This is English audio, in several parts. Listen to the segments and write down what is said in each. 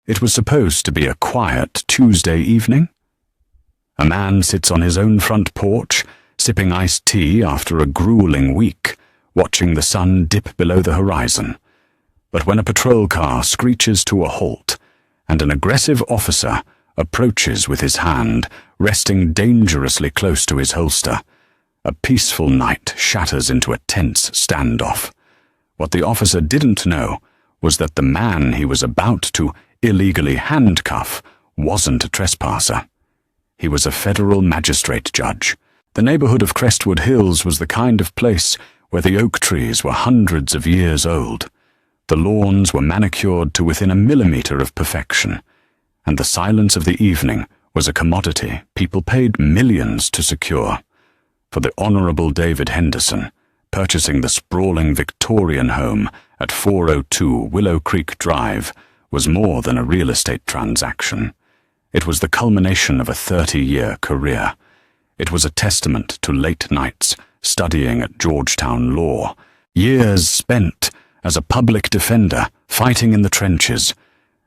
It was supposed to be a quiet Tuesday evening. A man sits on his own front porch, sipping iced tea after a grueling week, watching the sun dip below the horizon. But when a patrol car screeches to a halt, and an aggressive officer approaches with his hand resting dangerously close to his holster, a peaceful night shatters into a tense standoff. What the officer didn't know was that the man he was about to illegally handcuff wasn't a trespasser. He was a federal magistrate judge. The neighborhood of Crestwood Hills was the kind of place where the oak trees were hundreds of years old. The lawns were manicured to within a millimeter of perfection, and the silence of the evening was a commodity people paid millions to secure. For the Honorable David Henderson, purchasing the sprawling Victorian home at 402 Willow Creek Drive was more than a real estate transaction. It was the culmination of a 30-year career. It was a testament to late nights studying at Georgetown Law, years spent as a public defender fighting in the trenches,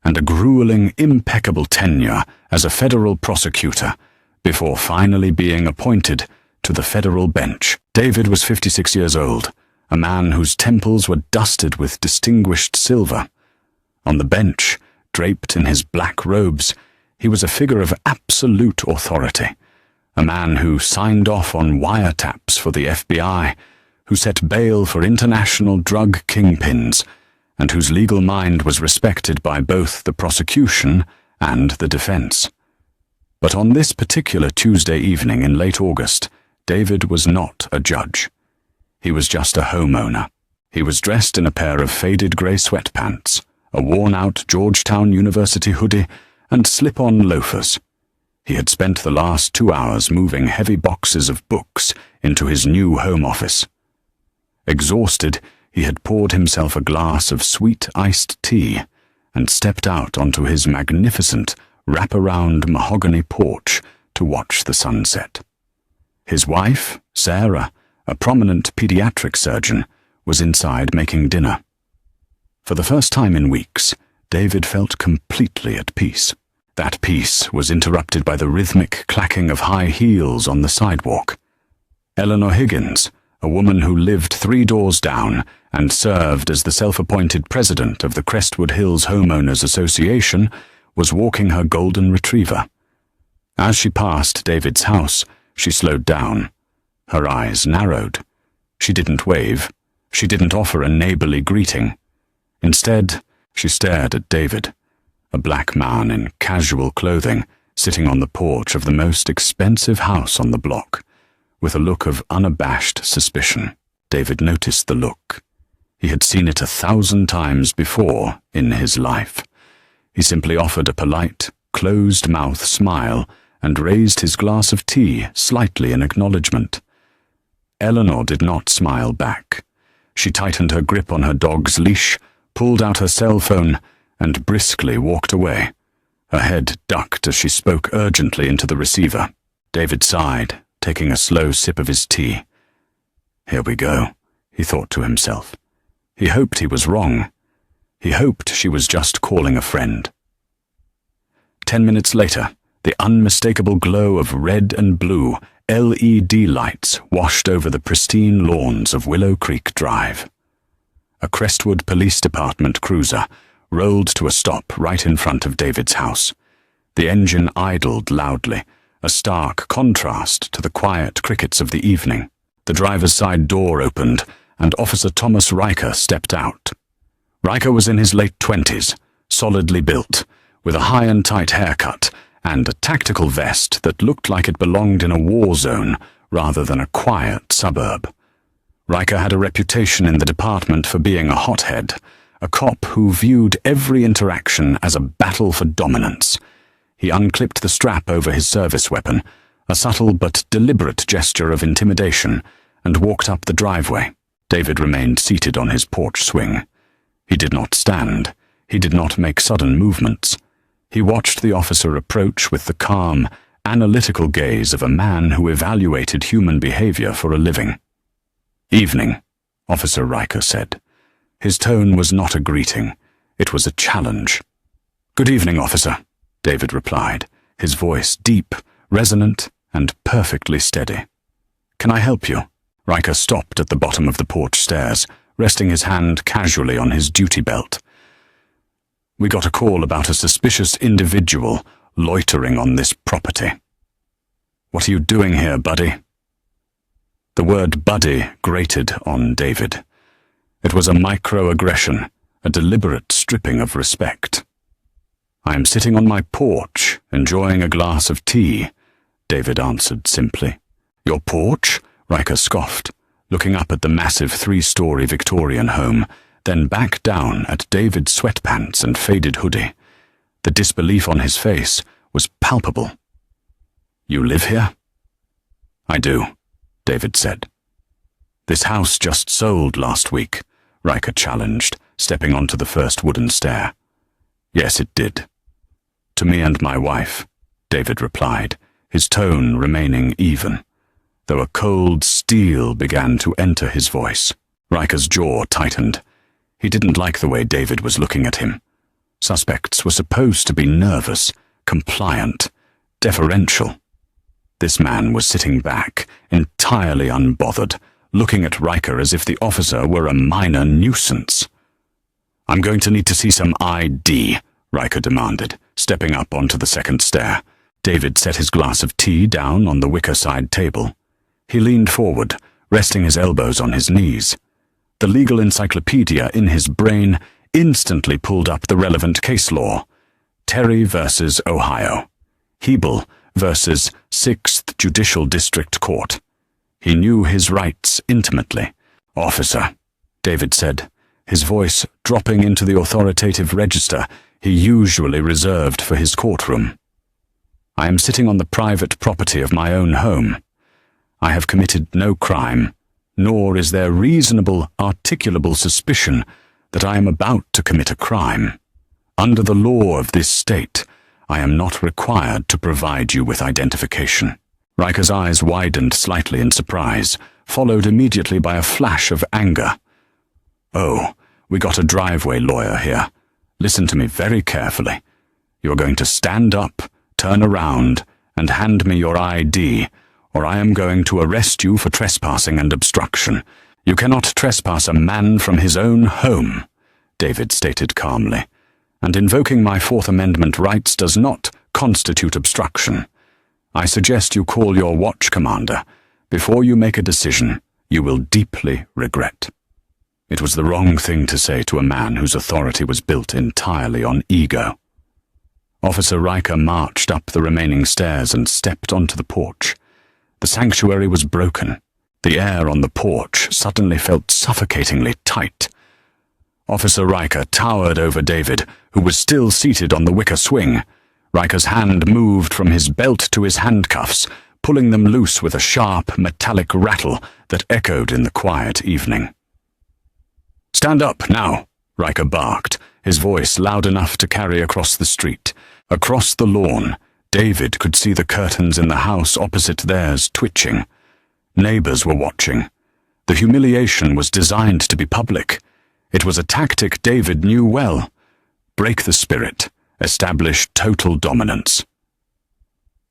and a grueling, impeccable tenure as a federal prosecutor before finally being appointed to the federal bench. David was 56 years old, a man whose temples were dusted with distinguished silver. On the bench, draped in his black robes, he was a figure of absolute authority, a man who signed off on wiretaps for the FBI, who set bail for international drug kingpins, and whose legal mind was respected by both the prosecution and the defense. But on this particular Tuesday evening in late August, David was not a judge. He was just a homeowner. He was dressed in a pair of faded grey sweatpants, a worn-out Georgetown University hoodie, and slip-on loafers. He had spent the last 2 hours moving heavy boxes of books into his new home office. Exhausted, he had poured himself a glass of sweet iced tea and stepped out onto his magnificent wrap-around mahogany porch to watch the sunset. His wife, Sarah, a prominent pediatric surgeon, was inside making dinner. For the first time in weeks, David felt completely at peace. That peace was interrupted by the rhythmic clacking of high heels on the sidewalk. Eleanor Higgins, a woman who lived 3 doors down and served as the self-appointed president of the Crestwood Hills Homeowners Association, was walking her golden retriever. As she passed David's house, she slowed down. Her eyes narrowed. She didn't wave. She didn't offer a neighborly greeting. Instead, she stared at David, a black man in casual clothing, sitting on the porch of the most expensive house on the block, with a look of unabashed suspicion. David noticed the look. He had seen it 1,000 times before in his life. He simply offered a polite, closed-mouth smile and raised his glass of tea slightly in acknowledgement. Eleanor did not smile back. She tightened her grip on her dog's leash, pulled out her cell phone, and briskly walked away. Her head ducked as she spoke urgently into the receiver. David sighed, taking a slow sip of his tea. Here we go, he thought to himself. He hoped he was wrong. He hoped she was just calling a friend. 10 minutes later, the unmistakable glow of red and blue LED lights washed over the pristine lawns of Willow Creek Drive. A Crestwood Police Department cruiser rolled to a stop right in front of David's house. The engine idled loudly, a stark contrast to the quiet crickets of the evening. The driver's side door opened, and Officer Thomas Riker stepped out. Riker was in his late 20s, solidly built, with a high and tight haircut and a tactical vest that looked like it belonged in a war zone rather than a quiet suburb. Riker had a reputation in the department for being a hothead, a cop who viewed every interaction as a battle for dominance. He unclipped the strap over his service weapon, a subtle but deliberate gesture of intimidation, and walked up the driveway. David remained seated on his porch swing. He did not stand. He did not make sudden movements. He watched the officer approach with the calm, analytical gaze of a man who evaluated human behavior for a living. "Evening," Officer Riker said. His tone was not a greeting. It was a challenge. "Good evening, officer," David replied, his voice deep, resonant, and perfectly steady. "Can I help you?" Riker stopped at the bottom of the porch stairs, resting his hand casually on his duty belt. "We got a call about a suspicious individual loitering on this property." "What are you doing here, buddy?" The word buddy grated on David. It was a microaggression, a deliberate stripping of respect. "I am sitting on my porch, enjoying a glass of tea," David answered simply. "Your porch?" Riker scoffed, looking up at the massive 3-story Victorian home, then back down at David's sweatpants and faded hoodie. The disbelief on his face was palpable. "You live here?" "I do," David said. "This house just sold last week," Riker challenged, stepping onto the first wooden stair. "Yes, it did. To me and my wife," David replied, his tone remaining even, though a cold steel began to enter his voice. Riker's jaw tightened. He didn't like the way David was looking at him. Suspects were supposed to be nervous, compliant, deferential. This man was sitting back, entirely unbothered, looking at Riker as if the officer were a minor nuisance. "I'm going to need to see some ID," Riker demanded, stepping up onto the second stair. David set his glass of tea down on the wicker side table. He leaned forward, resting his elbows on his knees. The legal encyclopedia in his brain instantly pulled up the relevant case law. Terry versus Ohio. Hebel versus 6th Judicial District Court. He knew his rights intimately. "Officer," David said, his voice dropping into the authoritative register he usually reserved for his courtroom. "I am sitting on the private property of my own home. I have committed no crime, nor is there reasonable, articulable suspicion that I am about to commit a crime. Under the law of this state, I am not required to provide you with identification." Riker's eyes widened slightly in surprise, followed immediately by a flash of anger. "Oh, we got a driveway lawyer here. Listen to me very carefully. You are going to stand up, turn around, and hand me your ID, or I am going to arrest you for trespassing and obstruction. You cannot trespass a man from his own home," David stated calmly, "and invoking my Fourth Amendment rights does not constitute obstruction. I suggest you call your watch commander. Before you make a decision, you will deeply regret." It was the wrong thing to say to a man whose authority was built entirely on ego. Officer Riker marched up the remaining stairs and stepped onto the porch. The sanctuary was broken. The air on the porch suddenly felt suffocatingly tight. Officer Riker towered over David, who was still seated on the wicker swing. Riker's hand moved from his belt to his handcuffs, pulling them loose with a sharp, metallic rattle that echoed in the quiet evening. "Stand up, now," Riker barked, his voice loud enough to carry across the street. Across the lawn, David could see the curtains in the house opposite theirs twitching. Neighbors were watching. The humiliation was designed to be public. It was a tactic David knew well. Break the spirit, establish total dominance.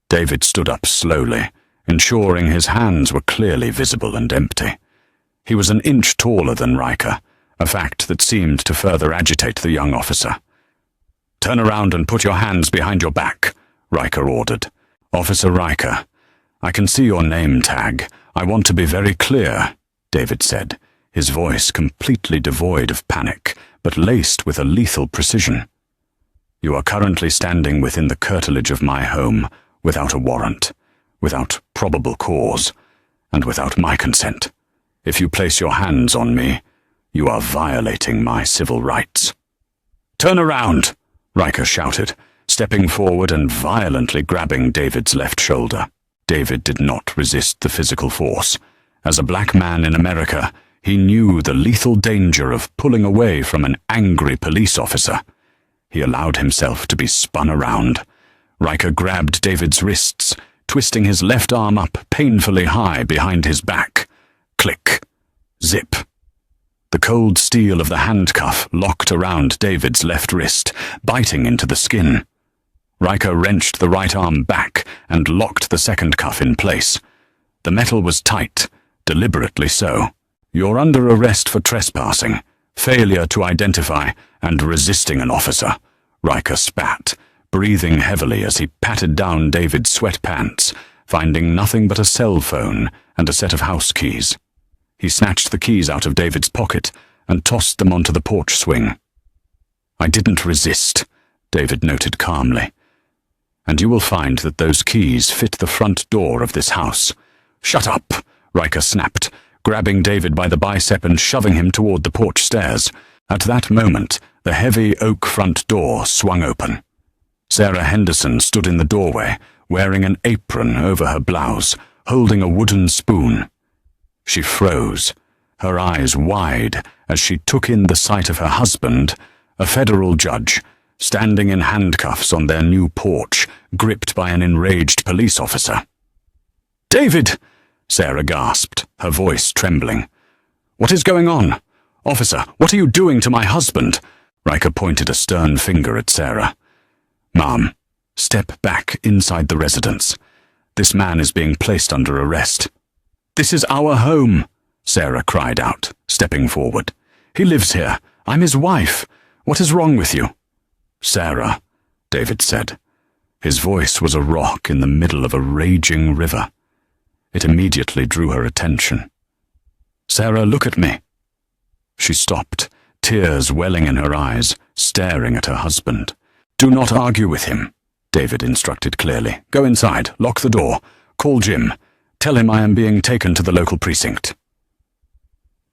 David stood up slowly, ensuring his hands were clearly visible and empty. He was an inch taller than Riker, a fact that seemed to further agitate the young officer. "Turn around and put your hands behind your back," Riker ordered. "Officer Riker, I can see your name tag. I want to be very clear," David said, his voice completely devoid of panic, but laced with a lethal precision. "You are currently standing within the curtilage of my home, without a warrant, without probable cause, and without my consent. If you place your hands on me, you are violating my civil rights." "Turn around!" Riker shouted, stepping forward and violently grabbing David's left shoulder. David did not resist the physical force. As a black man in America, he knew the lethal danger of pulling away from an angry police officer. He allowed himself to be spun around. Riker grabbed David's wrists, twisting his left arm up painfully high behind his back. Click. Zip. The cold steel of the handcuff locked around David's left wrist, biting into the skin. Riker wrenched the right arm back and locked the second cuff in place. The metal was tight, deliberately so. "You're under arrest for trespassing, failure to identify, and resisting an officer," Riker spat, breathing heavily as he patted down David's sweatpants, finding nothing but a cell phone and a set of house keys. He snatched the keys out of David's pocket and tossed them onto the porch swing. "I didn't resist," David noted calmly. "And you will find that those keys fit the front door of this house." "Shut up," Riker snapped, grabbing David by the bicep and shoving him toward the porch stairs. At that moment, the heavy oak front door swung open. Sarah Henderson stood in the doorway, wearing an apron over her blouse, holding a wooden spoon. She froze, her eyes wide as she took in the sight of her husband, a federal judge, standing in handcuffs on their new porch, gripped by an enraged police officer. "David!" Sarah gasped, her voice trembling. "What is going on? Officer, what are you doing to my husband?" Riker pointed a stern finger at Sarah. "Ma'am, step back inside the residence. This man is being placed under arrest." "This is our home," Sarah cried out, stepping forward. "He lives here. I'm his wife. What is wrong with you?" "Sarah," David said. His voice was a rock in the middle of a raging river. It immediately drew her attention. "Sarah, look at me." She stopped, tears welling in her eyes, staring at her husband. "Do not argue with him," David instructed clearly. "Go inside, lock the door, call Jim. Tell him I am being taken to the local precinct."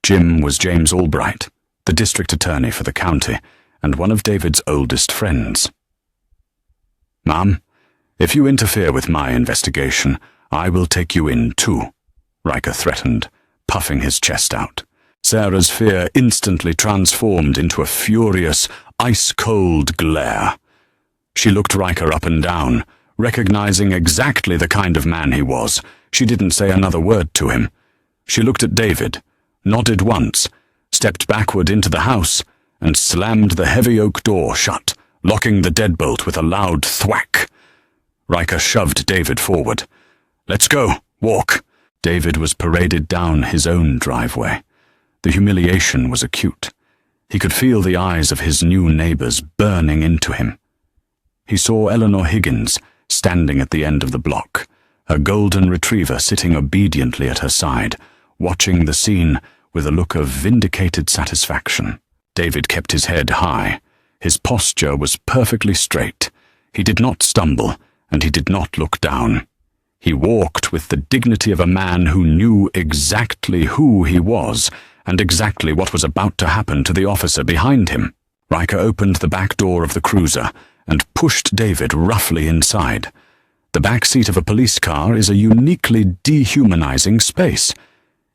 Jim was James Albright, the district attorney for the county, and one of David's oldest friends. "Ma'am, if you interfere with my investigation, I will take you in too," Riker threatened, puffing his chest out. Sarah's fear instantly transformed into a furious, ice-cold glare. She looked Riker up and down, recognizing exactly the kind of man he was. She didn't say another word to him. She looked at David, nodded once, stepped backward into the house, and slammed the heavy oak door shut, locking the deadbolt with a loud thwack. Riker shoved David forward. "Let's go. Walk." David was paraded down his own driveway. The humiliation was acute. He could feel the eyes of his new neighbors burning into him. He saw Eleanor Higgins standing at the end of the block, her golden retriever sitting obediently at her side, watching the scene with a look of vindicated satisfaction. David kept his head high. His posture was perfectly straight. He did not stumble, and he did not look down. He walked with the dignity of a man who knew exactly who he was and exactly what was about to happen to the officer behind him. Riker opened the back door of the cruiser and pushed David roughly inside. The back seat of a police car is a uniquely dehumanizing space.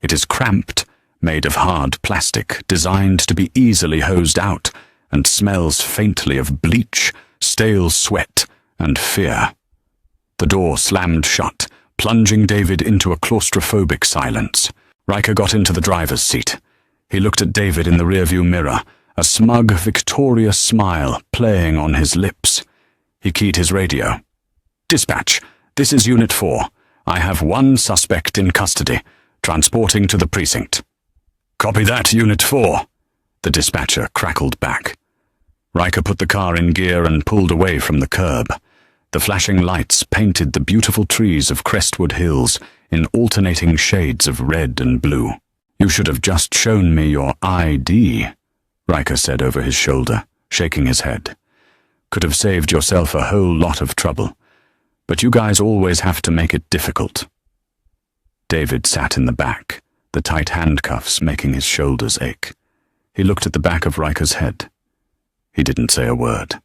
It is cramped, made of hard plastic, designed to be easily hosed out, and smells faintly of bleach, stale sweat, and fear. The door slammed shut, plunging David into a claustrophobic silence. Riker got into the driver's seat. He looked at David in the rearview mirror, a smug, victorious smile playing on his lips. He keyed his radio. "Dispatch, this is Unit 4. I have one suspect in custody, transporting to the precinct." "Copy that, Unit 4," the dispatcher crackled back. Riker put the car in gear and pulled away from the curb. The flashing lights painted the beautiful trees of Crestwood Hills in alternating shades of red and blue. "You should have just shown me your ID," Riker said over his shoulder, shaking his head. "Could have saved yourself a whole lot of trouble. But you guys always have to make it difficult." David sat in the back, the tight handcuffs making his shoulders ache. He looked at the back of Riker's head. He didn't say a word.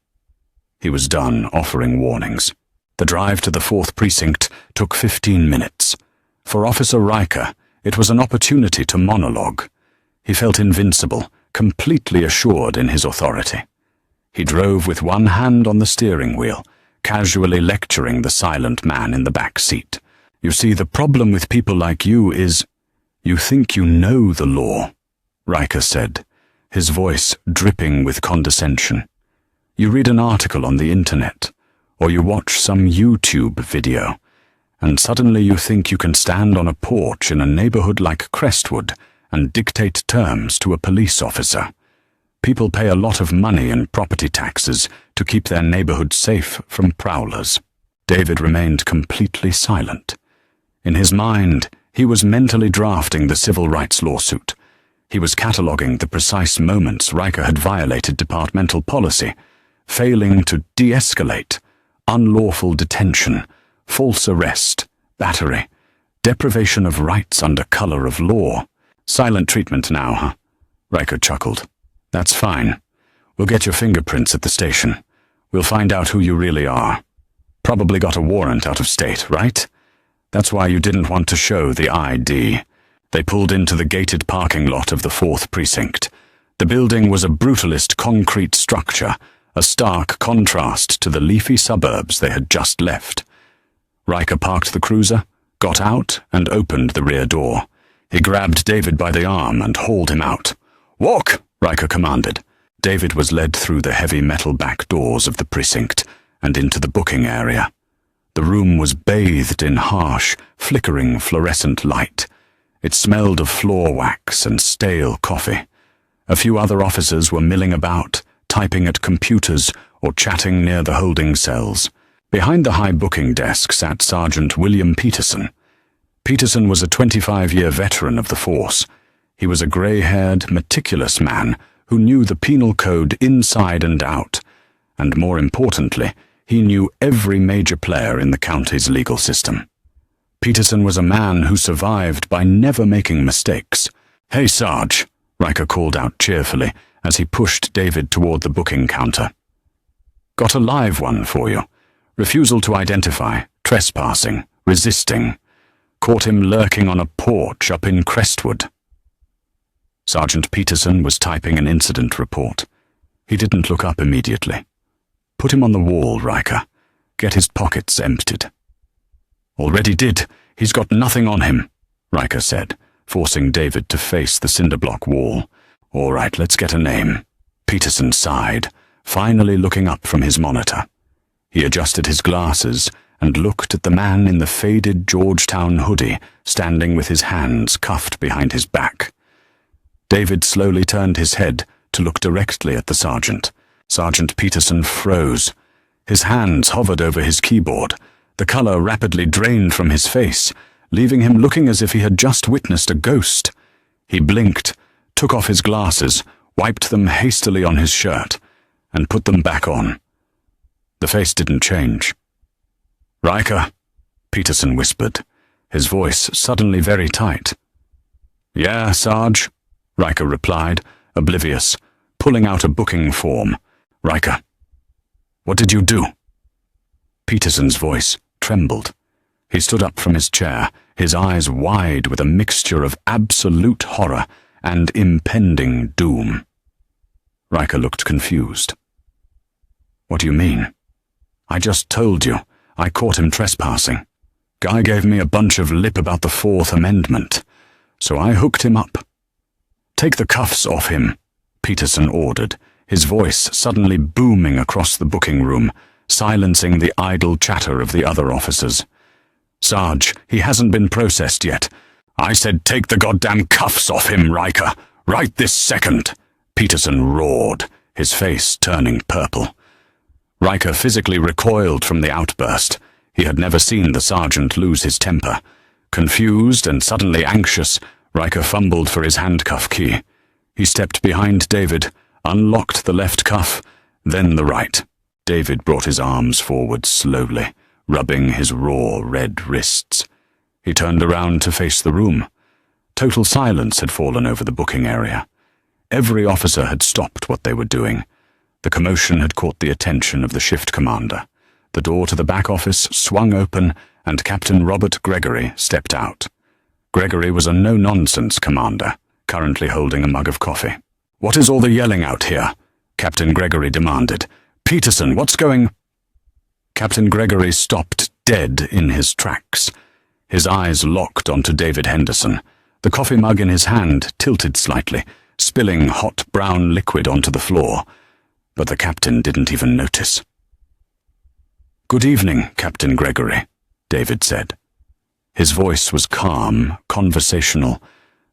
He was done offering warnings. The drive to the 4th precinct took 15 minutes. For Officer Riker, it was an opportunity to monologue. He felt invincible, completely assured in his authority. He drove with one hand on the steering wheel, casually lecturing the silent man in the back seat. "You see, the problem with people like you is, you think you know the law," Riker said, his voice dripping with condescension. You read an article on the internet, or you watch some YouTube video, and suddenly you think you can stand on a porch in a neighborhood like Crestwood and dictate terms to a police officer. People pay a lot of money in property taxes to keep their neighborhood safe from prowlers. David remained completely silent. In his mind, he was mentally drafting the civil rights lawsuit. He was cataloguing the precise moments Riker had violated departmental policy, failing to de-escalate, unlawful detention, false arrest, battery, deprivation of rights under color of law. Silent treatment now, huh? Riker chuckled. That's fine. We'll get your fingerprints at the station. We'll find out who you really are. Probably got a warrant out of state, right? That's why you didn't want to show the ID. They pulled into the gated parking lot of the 4th Precinct. The building was a brutalist concrete structure, a stark contrast to the leafy suburbs they had just left. Riker parked the cruiser, got out, and opened the rear door. He grabbed David by the arm and hauled him out. "Walk!" Riker commanded. David was led through the heavy metal back doors of the precinct and into the booking area. The room was bathed in harsh, flickering fluorescent light. It smelled of floor wax and stale coffee. A few other officers were milling about, typing at computers or chatting near the holding cells. Behind the high booking desk sat Sergeant William Peterson. Peterson was a 25-year veteran of the force. He was a grey-haired, meticulous man who knew the penal code inside and out, and more importantly, he knew every major player in the county's legal system. Peterson was a man who survived by never making mistakes. "Hey, Sarge," Riker called out cheerfully as he pushed David toward the booking counter. "Got a live one for you. Refusal to identify, trespassing, resisting. Caught him lurking on a porch up in Crestwood." Sergeant Peterson was typing an incident report. He didn't look up immediately. "Put him on the wall, Riker. Get his pockets emptied." "Already did. He's got nothing on him," Riker said, forcing David to face the cinder-block wall. "All right, let's get a name." Peterson sighed, finally looking up from his monitor. He adjusted his glasses and looked at the man in the faded Georgetown hoodie, standing with his hands cuffed behind his back. David slowly turned his head to look directly at the sergeant. Sergeant Peterson froze. His hands hovered over his keyboard. The color rapidly drained from his face, leaving him looking as if he had just witnessed a ghost. He blinked, took off his glasses, wiped them hastily on his shirt, and put them back on. The face didn't change. "Riker," Peterson whispered, his voice suddenly very tight. "Yeah, Sarge," Riker replied, oblivious, pulling out a booking form. "Riker, what did you do?" Peterson's voice trembled. He stood up from his chair, his eyes wide with a mixture of absolute horror and impending doom. Riker looked confused. "What do you mean?" "I just told you. I caught him trespassing. Guy gave me a bunch of lip about the 4th Amendment, so I hooked him up." "Take the cuffs off him," Peterson ordered, his voice suddenly booming across the booking room, silencing the idle chatter of the other officers. "Sarge, he hasn't been processed yet." "I said take the goddamn cuffs off him, Riker, right this second," Peterson roared, his face turning purple. Riker physically recoiled from the outburst. He had never seen the sergeant lose his temper. Confused and suddenly anxious, Riker fumbled for his handcuff key. He stepped behind David, unlocked the left cuff, then the right. David brought his arms forward slowly, rubbing his raw red wrists. He turned around to face the room. Total silence had fallen over the booking area. Every officer had stopped what they were doing. The commotion had caught the attention of the shift commander. The door to the back office swung open, and Captain Robert Gregory stepped out. Gregory was a no-nonsense commander, currently holding a mug of coffee. "What is all the yelling out here?" Captain Gregory demanded. "Peterson, what's going—" Captain Gregory stopped dead in his tracks. His eyes locked onto David Henderson. The coffee mug in his hand tilted slightly, spilling hot brown liquid onto the floor, but the captain didn't even notice. "Good evening, Captain Gregory," David said. His voice was calm, conversational,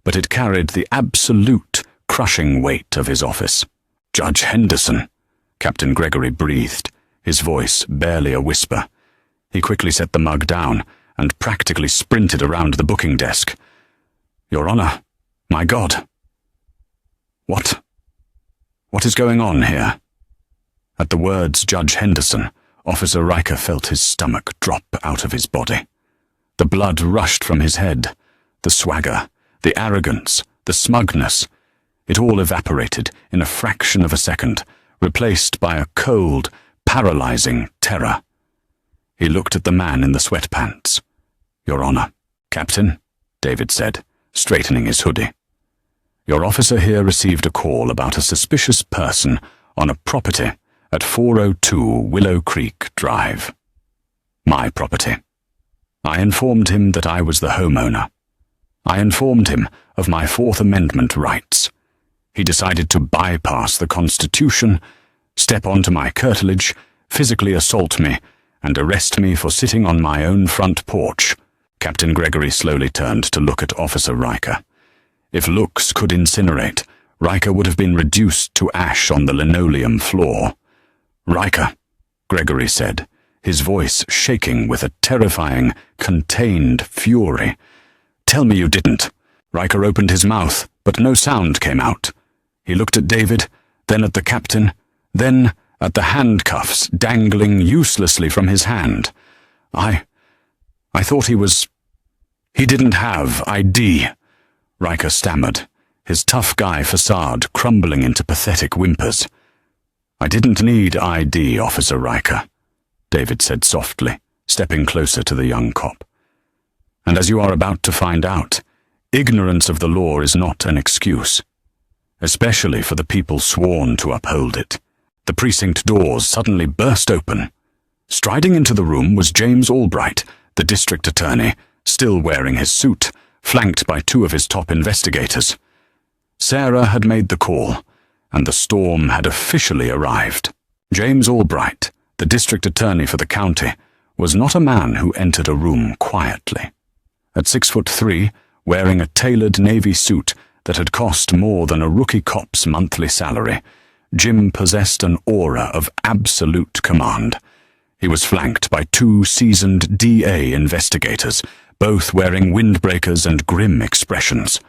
but it carried the absolute, crushing weight of his office. "Judge Henderson," Captain Gregory breathed, his voice barely a whisper. He quickly set the mug down and practically sprinted around the booking desk. "Your Honor, my God." What is going on here?" At the words Judge Henderson, Officer Riker felt his stomach drop out of his body. The blood rushed from his head. The swagger, the arrogance, the smugness, it all evaporated in a fraction of a second, replaced by a cold, paralyzing terror. He looked at the man in the sweatpants. "Your Honor." "Captain," David said, straightening his hoodie. "Your officer here received a call about a suspicious person on a property at 402 Willow Creek Drive. My property. I informed him that I was the homeowner. I informed him of my Fourth Amendment rights. He decided to bypass the Constitution, step onto my curtilage, physically assault me, and arrest me for sitting on my own front porch." Captain Gregory slowly turned to look at Officer Riker. If looks could incinerate, Riker would have been reduced to ash on the linoleum floor. "Riker," Gregory said, his voice shaking with a terrifying, contained fury. "Tell me you didn't." Riker opened his mouth, but no sound came out. He looked at David, then at the captain, then at the handcuffs dangling uselessly from his hand. I thought he didn't have ID," Riker stammered, his tough guy facade crumbling into pathetic whimpers. "I didn't need ID, Officer Riker," David said softly, stepping closer to the young cop. "And as you are about to find out, ignorance of the law is not an excuse, especially for the people sworn to uphold it." The precinct doors suddenly burst open. Striding into the room was James Albright, the district attorney, still wearing his suit, flanked by two of his top investigators. Sarah had made the call, and the storm had officially arrived. James Albright, the district attorney for the county, was not a man who entered a room quietly. At 6'3", wearing a tailored navy suit that had cost more than a rookie cop's monthly salary, Jim possessed an aura of absolute command. He was flanked by two seasoned DA investigators, both wearing windbreakers and grim expressions.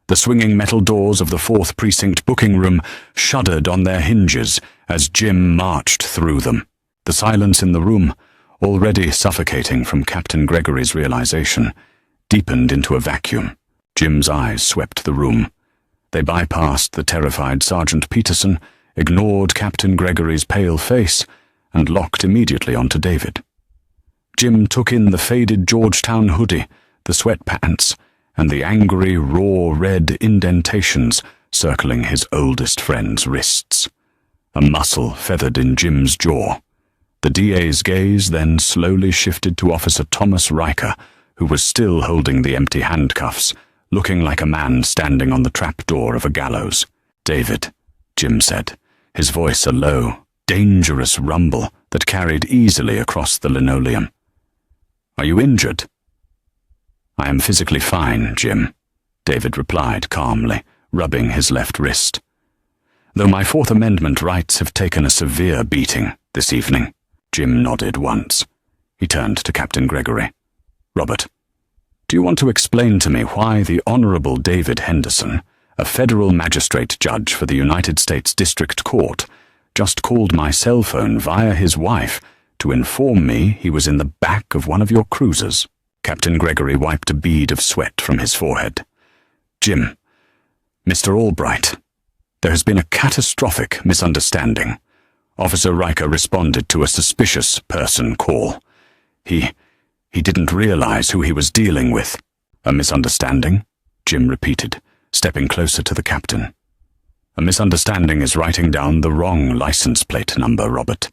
The swinging metal doors of the 4th Precinct booking room shuddered on their hinges as Jim marched through them. The silence in the room, already suffocating from Captain Gregory's realization, deepened into a vacuum. Jim's eyes swept the room. They bypassed the terrified Sergeant Peterson, ignored Captain Gregory's pale face, and locked immediately onto David. Jim took in the faded Georgetown hoodie, the sweatpants, and the angry, raw red indentations circling his oldest friend's wrists. A muscle feathered in Jim's jaw. The DA's gaze then slowly shifted to Officer Thomas Riker, who was still holding the empty handcuffs, looking like a man standing on the trapdoor of a gallows. "David," Jim said, his voice a low, dangerous rumble that carried easily across the linoleum. "Are you injured?" "I am physically fine, Jim," David replied calmly, rubbing his left wrist. "Though my Fourth Amendment rights have taken a severe beating this evening." Jim nodded once. He turned to Captain Gregory. "Robert, do you want to explain to me why the Honorable David Henderson, a federal magistrate judge for the United States District Court, just called my cell phone via his wife to inform me he was in the back of one of your cruisers?" Captain Gregory wiped a bead of sweat from his forehead. "Jim, Mr. Albright, there has been a catastrophic misunderstanding. Officer Riker responded to a suspicious person call. He didn't realize who he was dealing with." "A misunderstanding?" Jim repeated, stepping closer to the captain. "A misunderstanding is writing down the wrong license plate number, Robert.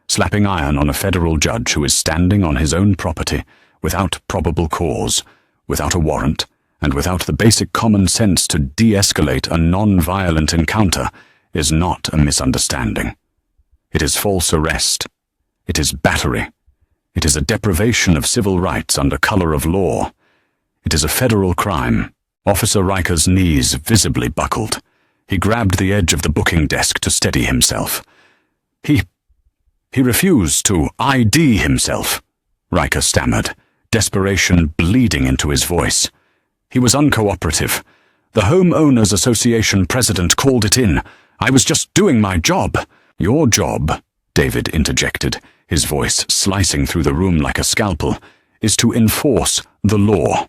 Slapping iron on a federal judge who is standing on his own property, without probable cause, without a warrant, and without the basic common sense to de-escalate a non-violent encounter, is not a misunderstanding. It is false arrest. It is battery. It is a deprivation of civil rights under color of law. It is a federal crime. Officer Riker's knees visibly buckled. He grabbed the edge of the booking desk to steady himself. He refused to ID himself, Riker stammered, desperation bleeding into his voice. He was uncooperative. The Homeowners Association president called it in. I was just doing my job. Your job, David interjected, his voice slicing through the room like a scalpel, is to enforce the law,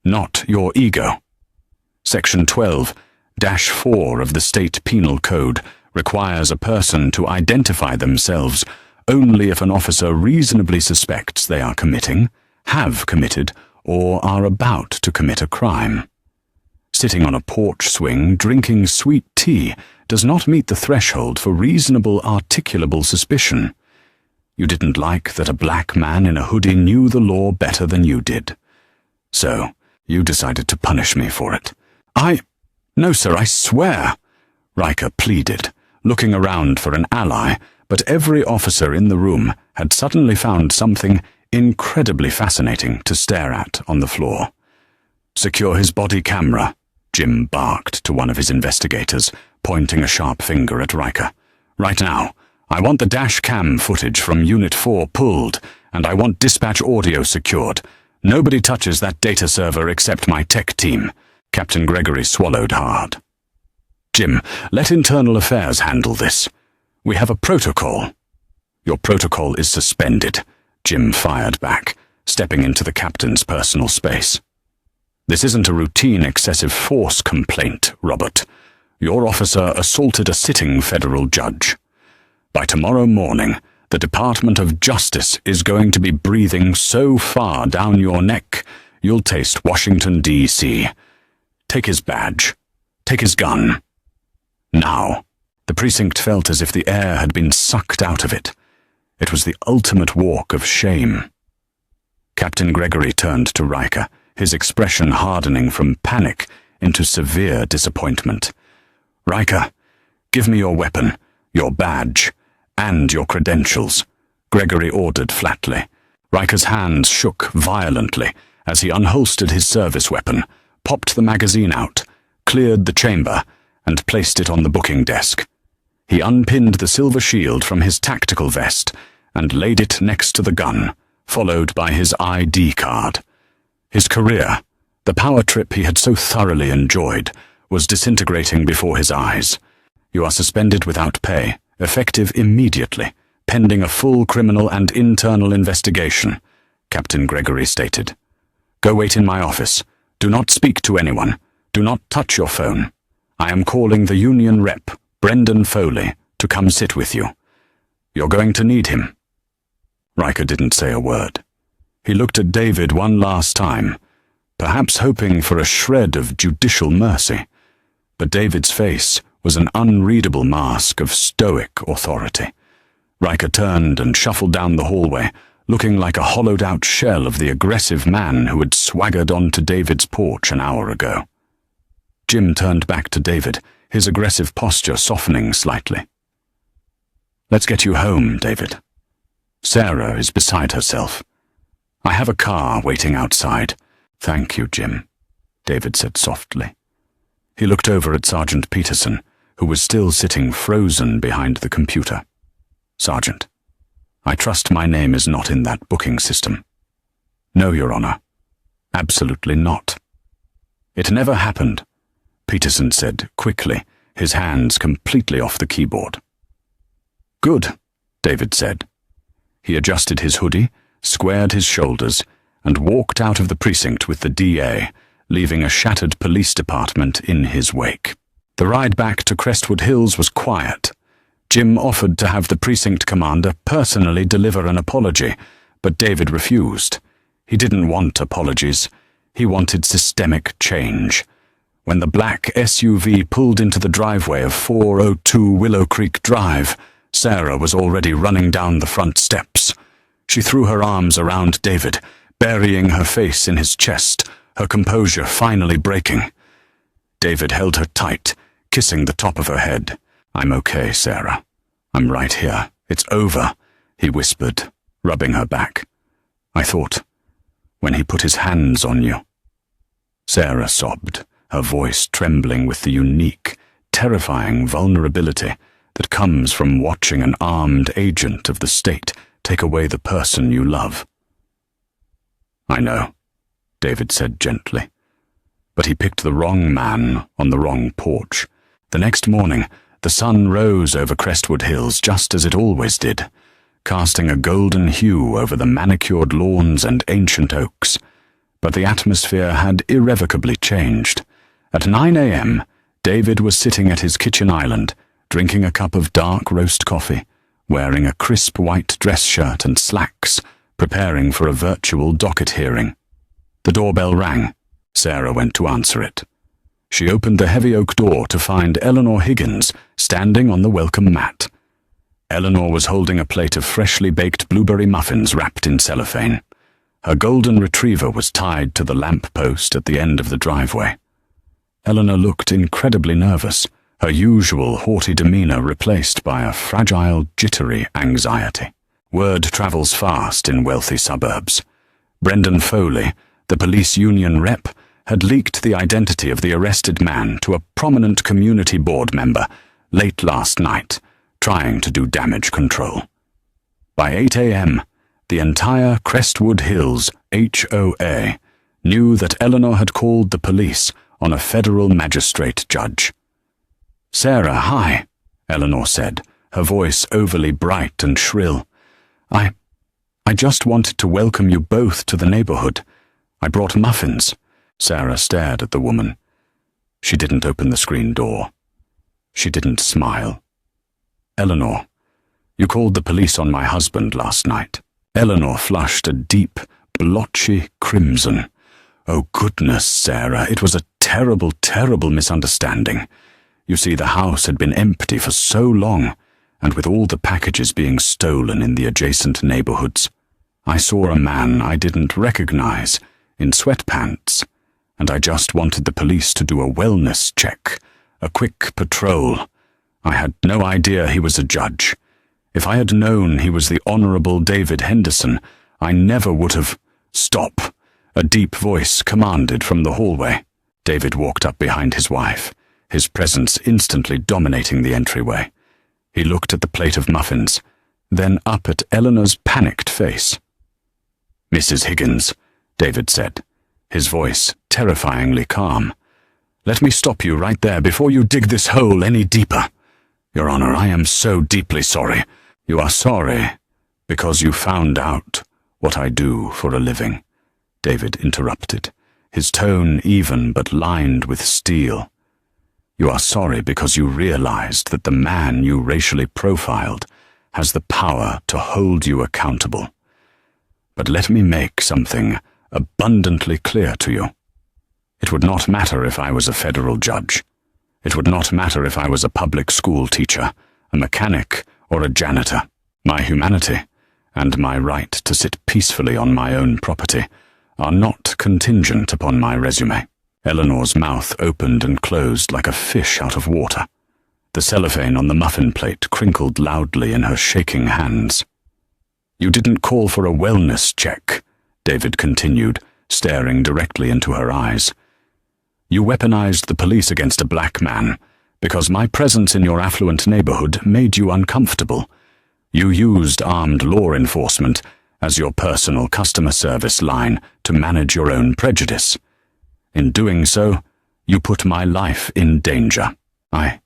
not your ego. Section 12-4 of the State Penal Code requires a person to identify themselves only if an officer reasonably suspects they are committing, have committed, or are about to commit a crime. Sitting on a porch swing drinking sweet tea does not meet the threshold for reasonable articulable suspicion. You didn't like that a black man in a hoodie knew the law better than you did. So, you decided to punish me for it. No, sir, I swear, Riker pleaded, looking around for an ally, but every officer in the room had suddenly found something incredibly fascinating to stare at on the floor. Secure his body camera, Jim barked to one of his investigators, pointing a sharp finger at Riker. Right now, I want the dash cam footage from Unit 4 pulled, and I want dispatch audio secured. Nobody touches that data server except my tech team. Captain Gregory swallowed hard. Jim, let Internal Affairs handle this. We have a protocol. Your protocol is suspended, Jim fired back, stepping into the captain's personal space. This isn't a routine excessive force complaint, Robert. Your officer assaulted a sitting federal judge. By tomorrow morning, the Department of Justice is going to be breathing so far down your neck, you'll taste Washington, D.C. Take his badge. Take his gun. Now, the precinct felt as if the air had been sucked out of it. It was the ultimate walk of shame. Captain Gregory turned to Riker, his expression hardening from panic into severe disappointment. Riker, give me your weapon, your badge, and your credentials, Gregory ordered flatly. Riker's hands shook violently as he unholstered his service weapon, popped the magazine out, cleared the chamber, and placed it on the booking desk. He unpinned the silver shield from his tactical vest and laid it next to the gun, followed by his ID card. His career, the power trip he had so thoroughly enjoyed, was disintegrating before his eyes. You are suspended without pay, effective immediately, pending a full criminal and internal investigation, Captain Gregory stated. Go wait in my office. Do not speak to anyone. Do not touch your phone. I am calling the union rep, Brendan Foley, to come sit with you. You're going to need him. Riker didn't say a word. He looked at David one last time, perhaps hoping for a shred of judicial mercy. But David's face was an unreadable mask of stoic authority. Riker turned and shuffled down the hallway, looking like a hollowed-out shell of the aggressive man who had swaggered onto David's porch an hour ago. Jim turned back to David, his aggressive posture softening slightly. Let's get you home, David. Sarah is beside herself. I have a car waiting outside. Thank you, Jim, David said softly. He looked over at Sergeant Peterson, who was still sitting frozen behind the computer. Sergeant, I trust my name is not in that booking system. No, Your Honor. Absolutely not. It never happened, Peterson said quickly, his hands completely off the keyboard. Good, David said. He adjusted his hoodie, squared his shoulders, and walked out of the precinct with the DA, leaving a shattered police department in his wake. The ride back to Crestwood Hills was quiet. Jim offered to have the precinct commander personally deliver an apology, but David refused. He didn't want apologies. He wanted systemic change. When the black SUV pulled into the driveway of 402 Willow Creek Drive, Sarah was already running down the front steps. She threw her arms around David, burying her face in his chest, her composure finally breaking. David held her tight, kissing the top of her head. "I'm okay, Sarah. I'm right here. It's over," he whispered, rubbing her back. "I thought, when he put his hands on you." Sarah sobbed, her voice trembling with the unique, terrifying vulnerability that comes from watching an armed agent of the state take away the person you love. "I know," David said gently. But he picked the wrong man on the wrong porch. The next morning, the sun rose over Crestwood Hills just as it always did, casting a golden hue over the manicured lawns and ancient oaks. But the atmosphere had irrevocably changed. At 9 a.m., David was sitting at his kitchen island, drinking a cup of dark roast coffee, wearing a crisp white dress shirt and slacks, preparing for a virtual docket hearing. The doorbell rang. Sarah went to answer it. She opened the heavy oak door to find Eleanor Higgins standing on the welcome mat. Eleanor was holding a plate of freshly baked blueberry muffins wrapped in cellophane. Her golden retriever was tied to the lamp post at the end of the driveway. Eleanor looked incredibly nervous, her usual haughty demeanor replaced by a fragile, jittery anxiety. Word travels fast in wealthy suburbs. Brendan Foley, the police union rep, had leaked the identity of the arrested man to a prominent community board member late last night, trying to do damage control. By 8 a.m., the entire Crestwood Hills HOA knew that Eleanor had called the police on a federal magistrate judge. "Sarah, hi," Eleanor said, her voice overly bright and shrill. I just wanted to welcome you both to the neighborhood. I brought muffins." Sarah stared at the woman. She didn't open the screen door. She didn't smile. "Eleanor, you called the police on my husband last night." Eleanor flushed a deep, blotchy crimson. "Oh goodness, Sarah, it was a terrible, terrible misunderstanding. You see, the house had been empty for so long, and with all the packages being stolen in the adjacent neighborhoods, I saw a man I didn't recognize in sweatpants, and I just wanted the police to do a wellness check, a quick patrol. I had no idea he was a judge. If I had known he was the Honorable David Henderson, I never would have—" "Stop!" a deep voice commanded from the hallway. David walked up behind his wife, his presence instantly dominating the entryway. He looked at the plate of muffins, then up at Eleanor's panicked face. "Mrs. Higgins," David said, his voice terrifyingly calm. "Let me stop you right there before you dig this hole any deeper. Your Honor, I am so deeply sorry." "You are sorry because you found out what I do for a living," David interrupted, his tone even but lined with steel. "You are sorry because you realized that the man you racially profiled has the power to hold you accountable. But let me make something abundantly clear to you. It would not matter if I was a federal judge. It would not matter if I was a public school teacher, a mechanic, or a janitor. My humanity and my right to sit peacefully on my own property are not contingent upon my resume." Eleanor's mouth opened and closed like a fish out of water. The cellophane on the muffin plate crinkled loudly in her shaking hands. "You didn't call for a wellness check," David continued, staring directly into her eyes. "You weaponized the police against a black man because my presence in your affluent neighborhood made you uncomfortable. You used armed law enforcement as your personal customer service line to manage your own prejudice. In doing so, you put my life in danger. I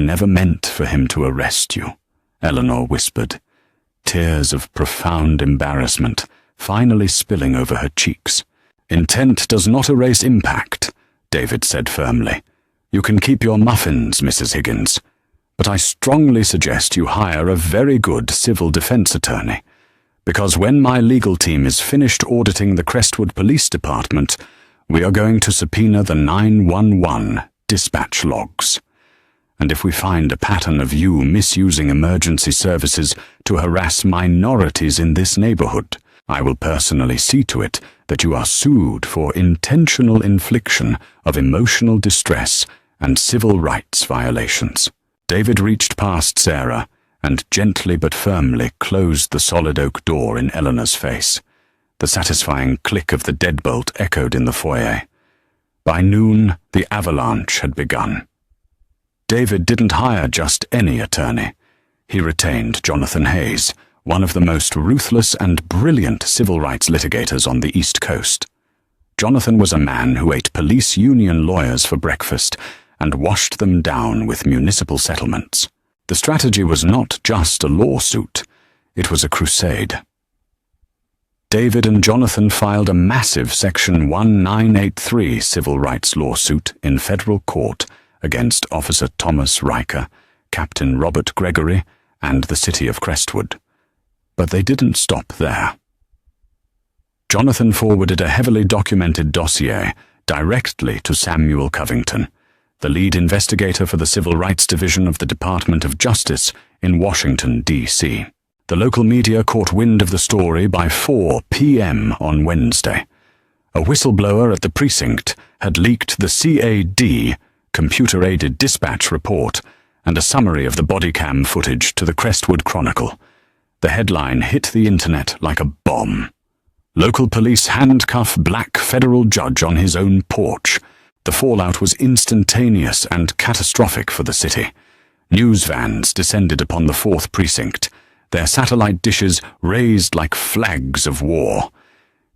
never meant for him to arrest you," Eleanor whispered, tears of profound embarrassment finally spilling over her cheeks. "Intent does not erase impact," David said firmly. "You can keep your muffins, Mrs. Higgins, but I strongly suggest you hire a very good civil defense attorney, because when my legal team is finished auditing the Crestwood Police Department, we are going to subpoena the 911 dispatch logs. And if we find a pattern of you misusing emergency services to harass minorities in this neighborhood, I will personally see to it that you are sued for intentional infliction of emotional distress and civil rights violations." David reached past Sarah and gently but firmly closed the solid oak door in Eleanor's face. The satisfying click of the deadbolt echoed in the foyer. By noon, the avalanche had begun. David didn't hire just any attorney. He retained Jonathan Hayes, one of the most ruthless and brilliant civil rights litigators on the East Coast. Jonathan was a man who ate police union lawyers for breakfast and washed them down with municipal settlements. The strategy was not just a lawsuit, it was a crusade. David and Jonathan filed a massive Section 1983 civil rights lawsuit in federal court against Officer Thomas Riker, Captain Robert Gregory, and the city of Crestwood. But they didn't stop there. Jonathan forwarded a heavily documented dossier directly to Samuel Covington, the lead investigator for the Civil Rights Division of the Department of Justice in Washington, D.C. The local media caught wind of the story by 4 p.m. on Wednesday. A whistleblower at the precinct had leaked the CAD, computer-aided dispatch report, and a summary of the body cam footage to the Crestwood Chronicle. The headline hit the internet like a bomb. Local police handcuff black federal judge on his own porch. The fallout was instantaneous and catastrophic for the city. News vans descended upon the 4th precinct, their satellite dishes raised like flags of war.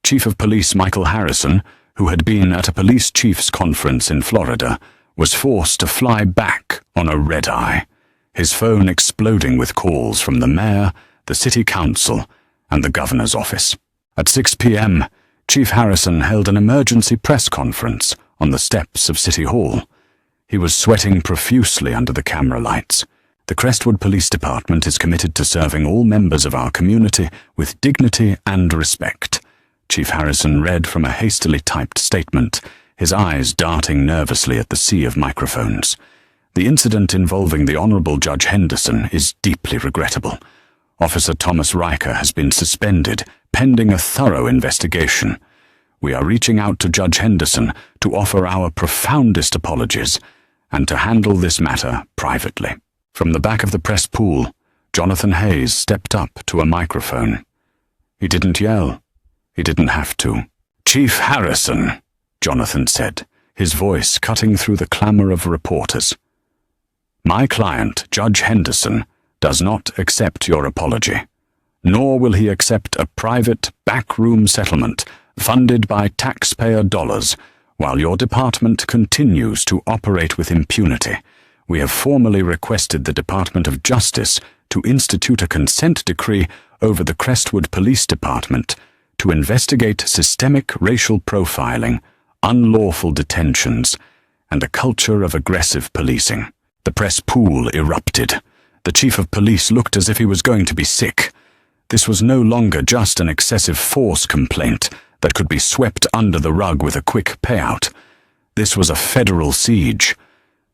Chief of Police Michael Harrison, who had been at a police chiefs conference in Florida, was forced to fly back on a red-eye, his phone exploding with calls from the mayor, the city council, and the governor's office. At 6 p.m., Chief Harrison held an emergency press conference on the steps of City Hall. He was sweating profusely under the camera lights. The Crestwood Police Department is committed to serving all members of our community with dignity and respect. Chief Harrison read from a hastily typed statement, his eyes darting nervously at the sea of microphones. The incident involving the Honorable Judge Henderson is deeply regrettable. Officer Thomas Riker has been suspended, pending a thorough investigation. We are reaching out to Judge Henderson to offer our profoundest apologies and to handle this matter privately. From the back of the press pool, Jonathan Hayes stepped up to a microphone. He didn't yell. He didn't have to. "Chief Harrison," Jonathan said, his voice cutting through the clamor of reporters. "My client, Judge Henderson, does not accept your apology, nor will he accept a private backroom settlement funded by taxpayer dollars while your department continues to operate with impunity. We have formally requested the Department of Justice to institute a consent decree over the Crestwood Police Department to investigate systemic racial profiling, unlawful detentions, and a culture of aggressive policing." The press pool erupted. The chief of police looked as if he was going to be sick. This was no longer just an excessive force complaint that could be swept under the rug with a quick payout. This was a federal siege.